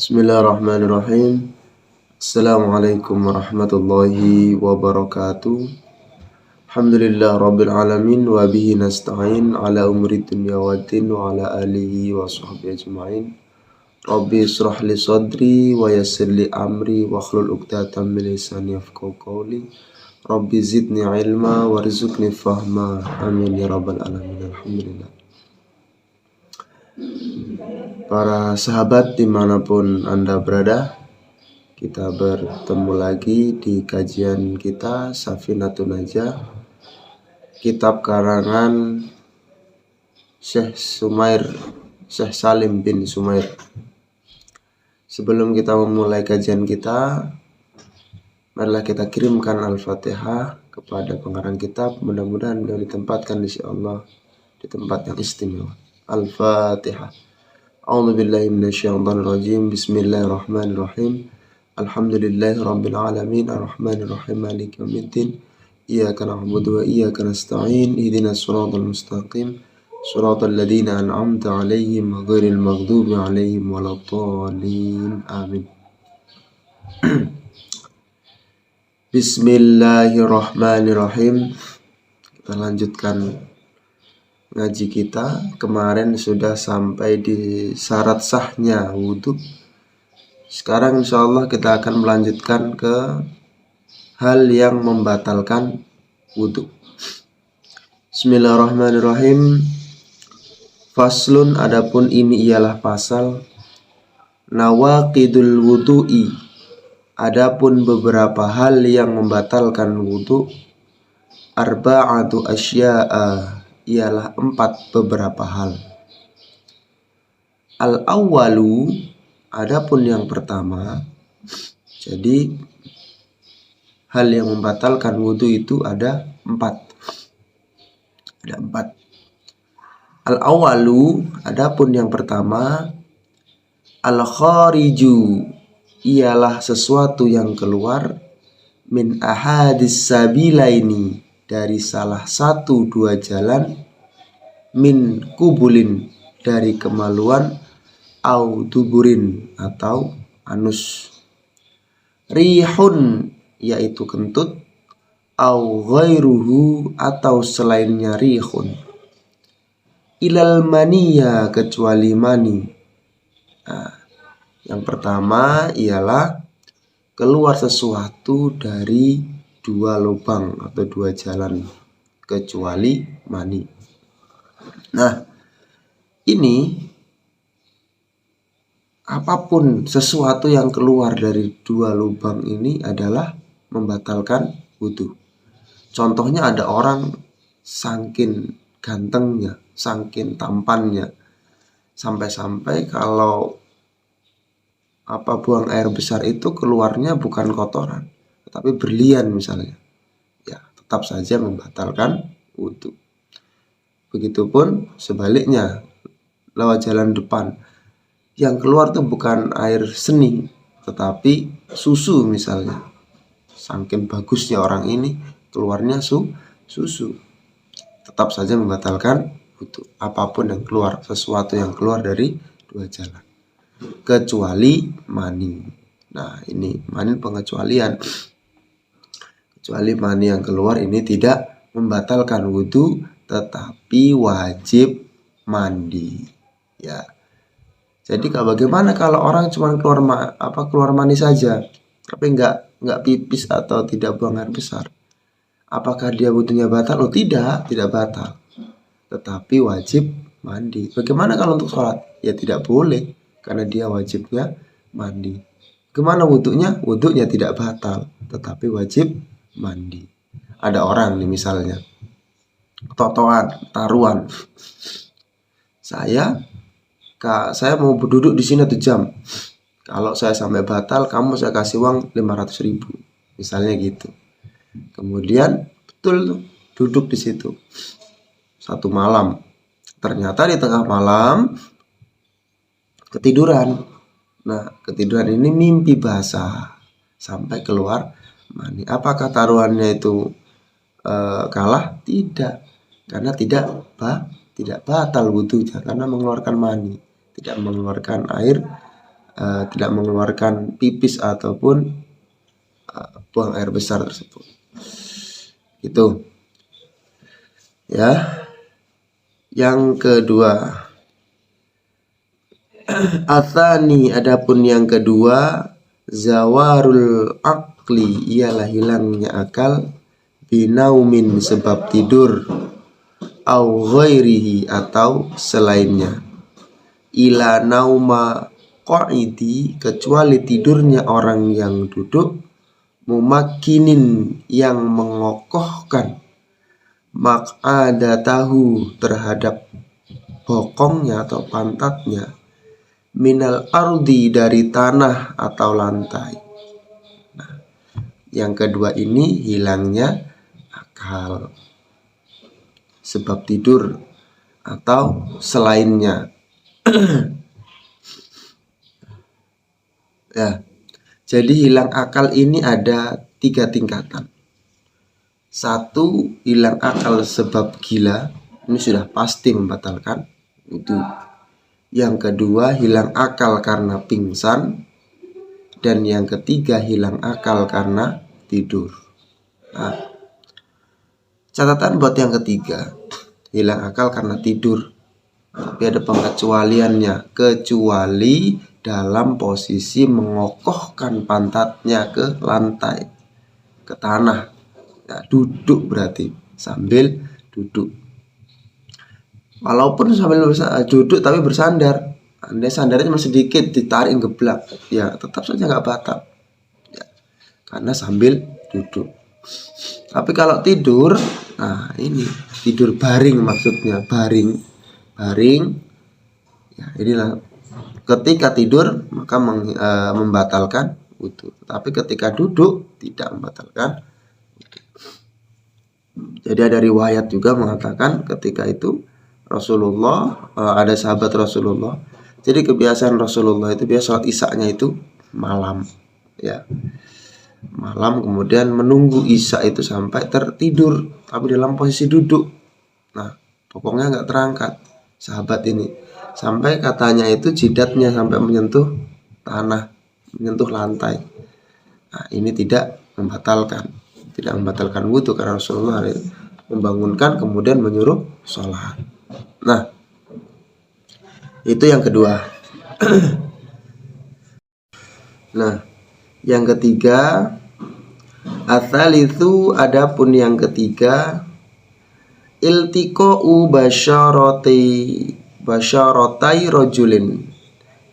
Bismillahirrahmanirrahim. Assalamualaikum warahmatullahi wabarakatuh. Alhamdulillah rabbil alamin wa bihi nasta'in ala umri dunya waddin wa ala alihi wa sahbihi ajma'in. Rabbi israh li sadri wa yassir li amri wa hlul 'uqdatam min lisani yafqahu qawli. Rabbi zidni ilma warzuqni fahma. Amin ya rabbal alamin. Alhamdulillah. Para sahabat dimanapun Anda berada, kita bertemu lagi di kajian kita Safinatun Najah, kitab karangan Syekh Salim bin Sumair. Sebelum kita memulai kajian kita, marilah kita kirimkan Al-Fatihah kepada pengarang kitab. Mudah-mudahan beliau ditempatkan insya Allah di tempat yang istimewa. Al-Fatihah. A'udzubillahi minasyaitonirrajim. Bismillahirrahmanirrahim. Alhamdulillahi rabbil alamin arrahmanir rahim maliki yaumiddin. Iyyaka na'budu wa iyyaka nasta'in. Ihdinas siratal mustaqim. Siratal ladzina an'amta 'alaihim ghairil maghdubi 'alaihim waladdallin. Amin. Bismillahirrahmanirrahim. Kita lanjutkan ngaji kita. Kemarin sudah sampai di syarat sahnya wudhu. Sekarang insya Allah kita akan melanjutkan ke hal yang membatalkan wudhu. Bismillahirrahmanirrahim. Faslun, adapun ini ialah pasal nawaqidul wudhu'i, adapun beberapa hal yang membatalkan wudhu. Arba'atu asya'a, ialah 4 beberapa hal. Al-awwalu, adapun yang pertama. Jadi hal yang membatalkan wudhu itu ada 4. Ada 4. Al-awwalu, adapun yang pertama. Al-khariju, ialah sesuatu yang keluar. Min ahadis sabilaini, dari salah satu 2 jalan. Min kubulin, dari kemaluan. Au duburin, atau anus. Rihun, yaitu kentut. Au ghairuhu, atau selainnya rihun. Ilal maniya, kecuali mani. Nah, yang pertama ialah keluar sesuatu dari 2 lubang atau 2 jalan, kecuali mani. Nah, ini apapun sesuatu yang keluar dari 2 lubang ini adalah membatalkan wudhu. Contohnya ada orang saking gantengnya, saking tampannya, sampai-sampai kalau buang air besar itu keluarnya bukan kotoran, tetapi berlian misalnya, ya tetap saja membatalkan wudhu. Begitupun sebaliknya, lewat jalan depan yang keluar tuh bukan air seni, tetapi susu misalnya. Saking bagusnya orang ini, keluarnya susu, tetap saja membatalkan wudhu. Apapun yang keluar, sesuatu yang keluar dari 2 jalan, kecuali mani. Nah, ini mani pengecualian. Kecuali mani yang keluar ini tidak membatalkan wudhu, tetapi wajib mandi. Ya. Jadi bagaimana kalau orang cuma keluar mani saja, tapi nggak pipis atau tidak buang air besar? Apakah dia wudhunya batal? Oh, tidak batal. Tetapi wajib mandi. Bagaimana kalau untuk sholat? Ya tidak boleh, karena dia wajibnya mandi. Bagaimana wudhunya? Wudhunya tidak batal, tetapi wajib mandi. Ada orang nih misalnya, taruhan. Saya mau berduduk di sini 1 jam. Kalau saya sampai batal, kamu saya kasih uang 500.000. Misalnya gitu. Kemudian betul tuh duduk di situ 1 malam. Ternyata di tengah malam ketiduran. Nah, ketiduran ini mimpi basah sampai keluar mani. Apakah taruhannya itu kalah? Tidak, karena tidak batal wudhunya, karena mengeluarkan mani, tidak mengeluarkan air tidak mengeluarkan pipis ataupun buang air besar tersebut. Itu ya. Yang kedua, atsani, adapun yang kedua, zawarul akli, ialah hilangnya akal, binaumin, sebab tidur, au ghairihi, atau selainnya, ila nauma qaidi, kecuali tidurnya orang yang duduk, mumakkinin, yang mengokohkan, maq'adatahu, terhadap bokongnya atau pantatnya, minal ardi, dari tanah atau lantai. Nah, yang kedua ini hilangnya akal sebab tidur atau selainnya. Ya, jadi hilang akal ini ada 3 tingkatan. Satu, hilang akal sebab gila, ini sudah pasti membatalkan wudu. Yang kedua, hilang akal karena pingsan. Dan yang ketiga, hilang akal karena tidur. Nah, catatan buat yang ketiga, hilang akal karena tidur, tapi ada pengecualiannya, kecuali dalam posisi mengokohkan pantatnya ke lantai, ke tanah. Nah, duduk berarti sambil duduk. Walaupun sambil duduk tapi bersandar, Anda sandarnya masih sedikit, ditarik geblak, ya tetap saja nggak batal, ya, karena sambil duduk. Tapi kalau tidur, nah ini tidur baring, maksudnya baring, ya inilah ketika tidur maka membatalkan wudu. Tapi ketika duduk tidak membatalkan. Jadi ada riwayat juga mengatakan ketika itu Rasulullah, ada sahabat Rasulullah. Jadi kebiasaan Rasulullah itu biasa sholat isya-nya itu malam, ya, malam, kemudian menunggu isya itu sampai tertidur, tapi dalam posisi duduk. Nah, pokoknya nggak terangkat sahabat ini, sampai katanya itu jidatnya sampai menyentuh tanah, menyentuh lantai. Nah, ini tidak membatalkan wudu karena Rasulullah membangunkan kemudian menyuruh sholat. Nah, itu yang kedua. Nah, yang ketiga, atsalitsu, adapun yang ketiga, iltiqa'u basyaratai rajulin,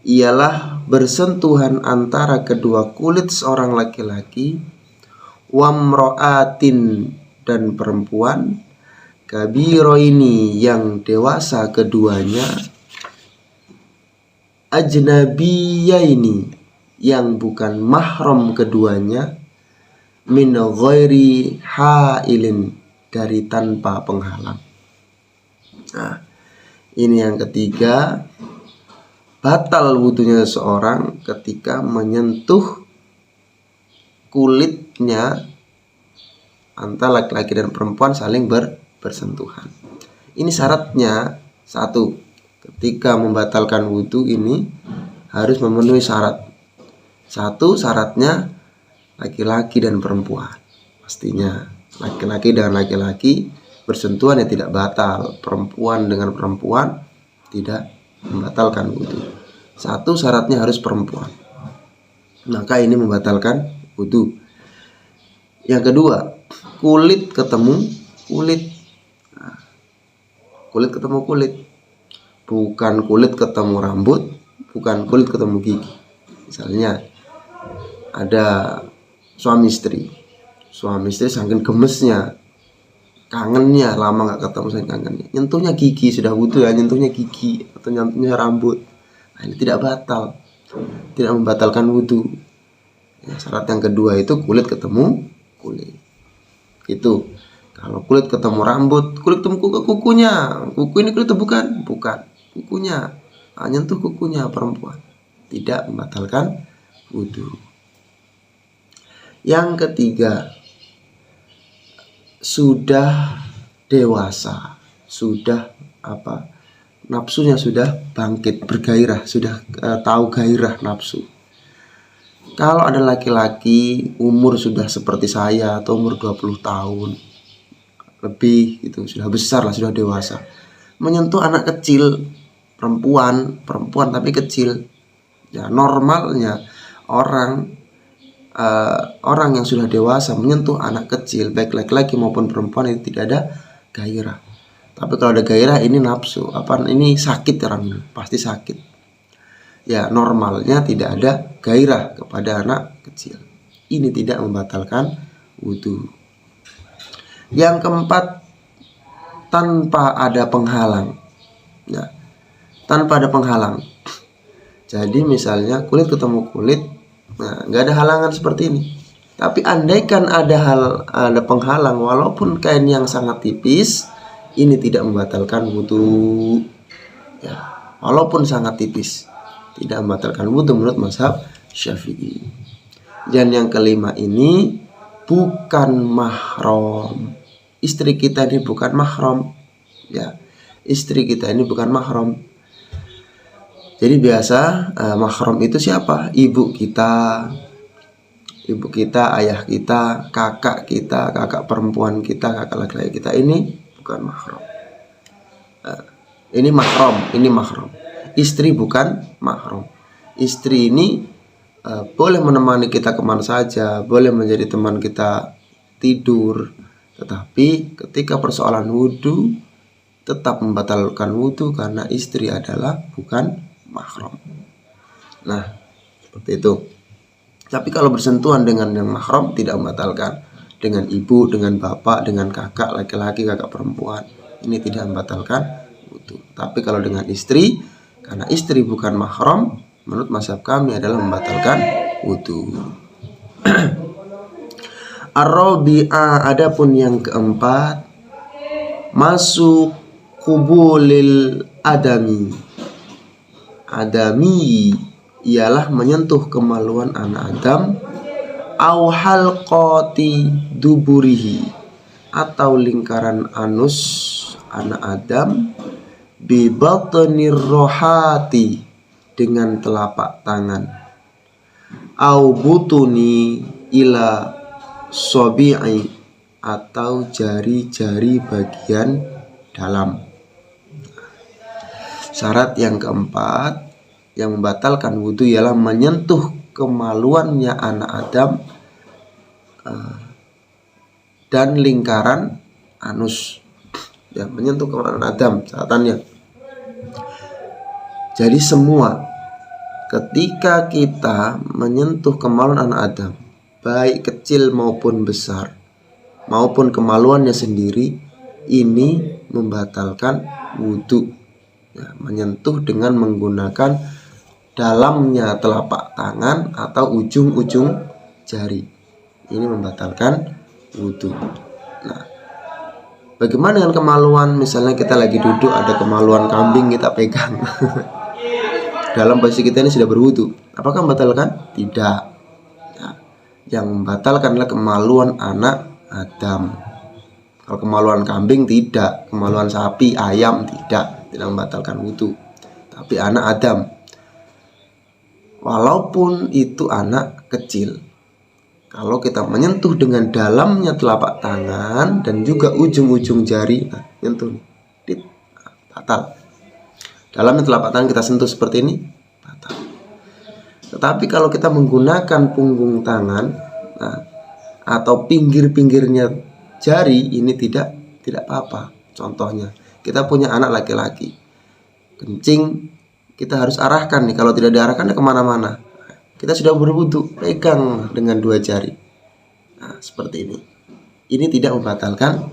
ialah bersentuhan antara kedua kulit seorang laki-laki, wamro'atin, dan perempuan, kabiroini, yang dewasa keduanya, ajnabiyaini, yang bukan mahram keduanya, min ghairi hailin, dari tanpa penghalang. Nah, ini yang ketiga, batal wudunya seseorang ketika menyentuh kulitnya antara laki-laki dan perempuan saling bersentuhan. Ini syaratnya satu, ketika membatalkan wudu ini harus memenuhi syarat. Satu, syaratnya laki-laki dan perempuan. Pastinya laki-laki dengan laki-laki bersentuhan ya tidak batal, perempuan dengan perempuan tidak membatalkan wudu. Satu, syaratnya harus perempuan, maka ini membatalkan wudu. Yang kedua, kulit ketemu kulit. Nah, kulit ketemu kulit, bukan kulit ketemu rambut, bukan kulit ketemu gigi. Misalnya ada suami istri saking gemesnya, kangennya, lama nggak ketemu, saking kangennya, nyentuhnya gigi, sudah wudu ya, nyentuhnya gigi atau nyentuhnya rambut. Nah, ini tidak batal, tidak membatalkan wudu. Ya, syarat yang kedua itu kulit ketemu kulit. Itu kalau kulit ketemu rambut, kulit ketemu kukunya, kuku ini kulit bukan kukunya, nyentuh kukunya perempuan, tidak membatalkan wudu. Yang ketiga, sudah dewasa, sudah nafsunya sudah bangkit, bergairah, sudah tahu gairah nafsu. Kalau ada laki-laki umur sudah seperti saya atau umur 20 tahun lebih gitu, sudah besar lah, sudah dewasa, menyentuh anak kecil, perempuan tapi kecil, ya normalnya orang yang sudah dewasa menyentuh anak kecil, baik laki-laki maupun perempuan, itu tidak ada gairah. Tapi kalau ada gairah, ini nafsu, ini sakit, orang ini pasti sakit. Ya normalnya tidak ada gairah kepada anak kecil, ini tidak membatalkan wudhu. Yang keempat, tanpa ada penghalang. Ya, tanpa ada penghalang. Jadi misalnya kulit ketemu kulit, nah nggak ada halangan seperti ini. Tapi andaikan ada penghalang, walaupun kain yang sangat tipis, ini tidak membatalkan wudhu. Ya, walaupun sangat tipis, tidak membatalkan wudhu menurut mazhab Syafi'i. Dan yang kelima ini bukan mahram. Istri kita ini bukan mahram. Ya, istri kita ini bukan mahram. Jadi biasa mahram itu siapa? Ibu kita, ayah kita, kakak perempuan kita, kakak laki-laki kita, ini bukan mahram. Ini mahram. Istri bukan mahram. Istri ini boleh menemani kita kemana saja, boleh menjadi teman kita tidur, tetapi ketika persoalan wudhu tetap membatalkan wudhu karena istri adalah bukan mahram. Nah, seperti itu. Tapi kalau bersentuhan dengan yang mahram tidak membatalkan. Dengan ibu, dengan bapak, dengan kakak laki-laki, kakak perempuan, ini tidak membatalkan wudhu. Tapi kalau dengan istri, karena istri bukan mahram, menurut mazhab kami adalah membatalkan wudhu. Ar-rabi'ah, adapun yang keempat, masuk kubulil adami. Adami ialah menyentuh kemaluan anak Adam, au halqati duburihi, atau lingkaran anus anak Adam, bi batnir rohati, dengan telapak tangan, au butuni ila sobi'i, atau jari-jari bagian dalam. Syarat yang keempat yang membatalkan wudhu ialah menyentuh kemaluannya anak Adam dan lingkaran anus. Ya, menyentuh kemaluan Adam catatannya. Jadi semua ketika kita menyentuh kemaluan anak Adam, baik kecil maupun besar, maupun kemaluannya sendiri, ini membatalkan wudhu. Ya, menyentuh dengan menggunakan dalamnya telapak tangan atau ujung-ujung jari, ini membatalkan wudhu. Nah, bagaimana dengan kemaluan? Misalnya kita lagi duduk, ada kemaluan kambing kita pegang dalam posisi kita ini sudah berwudhu, apakah membatalkan? Tidak. Ya, yang membatalkan adalah kemaluan anak Adam. Kalau kemaluan kambing tidak, kemaluan sapi, ayam tidak membatalkan wudhu. Tapi anak Adam, walaupun itu anak kecil, kalau kita menyentuh dengan dalamnya telapak tangan dan juga ujung-ujung jari, nyentuh, batal. Dalamnya telapak tangan kita sentuh seperti ini, batal. Tetapi kalau kita menggunakan punggung tangan, atau pinggir-pinggirnya jari, ini tidak apa-apa. Contohnya, kita punya anak laki-laki, kencing, kita harus arahkan nih. Kalau tidak diarahkan, kemana-mana. Kita sudah berwudhu, pegang dengan dua jari. Nah, seperti ini. Ini tidak membatalkan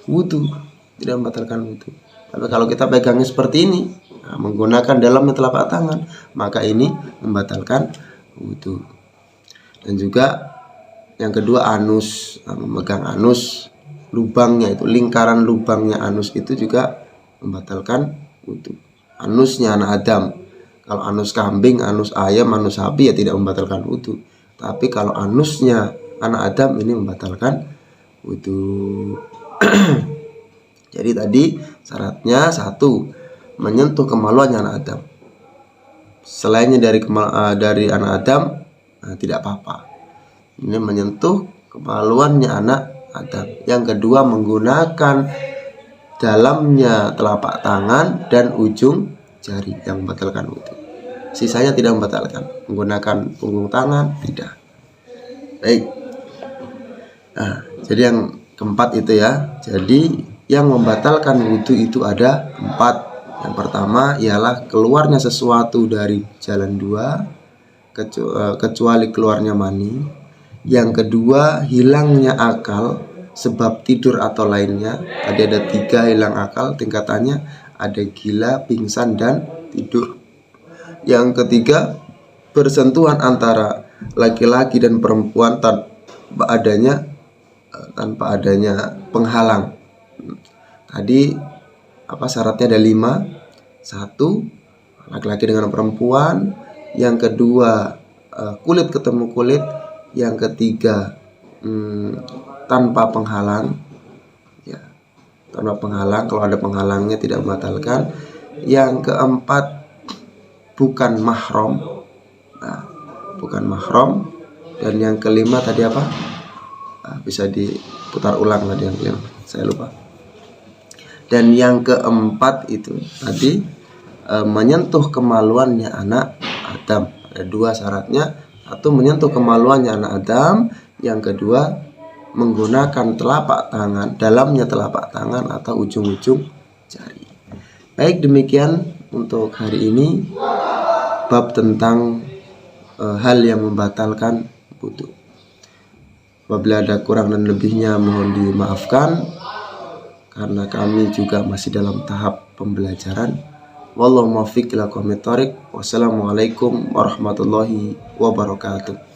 wudhu, tidak membatalkan wudhu. Tapi kalau kita pegangnya seperti ini, menggunakan dalamnya telapak tangan, maka ini membatalkan wudhu. Dan juga yang kedua, anus, memegang anus, lubangnya itu, lingkaran lubangnya anus itu juga membatalkan wudhu. Anusnya anak Adam, kalau anus kambing, anus ayam, anus sapi, ya tidak membatalkan wudhu. Tapi kalau anusnya anak Adam, ini membatalkan wudhu. Jadi tadi syaratnya, satu, menyentuh kemaluannya anak Adam. Selainnya dari anak Adam, tidak apa-apa. Ini menyentuh kemaluannya anak Adam. Yang kedua, menggunakan dalamnya telapak tangan dan ujung jari yang membatalkan wudu. Sisanya tidak membatalkan. Menggunakan punggung tangan tidak. Baik. Nah, jadi yang keempat itu ya. Jadi yang membatalkan wudu itu ada 4. Yang pertama ialah keluarnya sesuatu dari jalan 2 kecuali keluarnya mani. Yang kedua, hilangnya akal sebab tidur atau lainnya. Tadi ada 3 hilang akal tingkatannya, ada gila, pingsan, dan tidur. Yang ketiga, bersentuhan antara laki-laki dan perempuan tanpa adanya penghalang. Tadi syaratnya ada 5. 1, laki-laki dengan perempuan. Yang kedua, kulit ketemu kulit. Yang ketiga, tanpa penghalang, ya, tanpa penghalang. Kalau ada penghalangnya tidak membatalkan. Yang keempat, bukan mahram. Nah, bukan mahram. Dan yang kelima tadi apa? Bisa diputar ulang tadi yang kelima, saya lupa. Dan yang keempat itu tadi menyentuh kemaluannya anak Adam. Ada 2 syaratnya. 1, menyentuh kemaluannya anak Adam. Yang kedua, menggunakan telapak tangan, dalamnya telapak tangan atau ujung-ujung jari. Baik, demikian untuk hari ini bab tentang hal yang membatalkan wudu. Apabila ada kurang dan lebihnya mohon dimaafkan, karena kami juga masih dalam tahap pembelajaran. Wallahu muwaffiq ila aqwamit thoriq. Wassalamualaikum warahmatullahi wabarakatuh.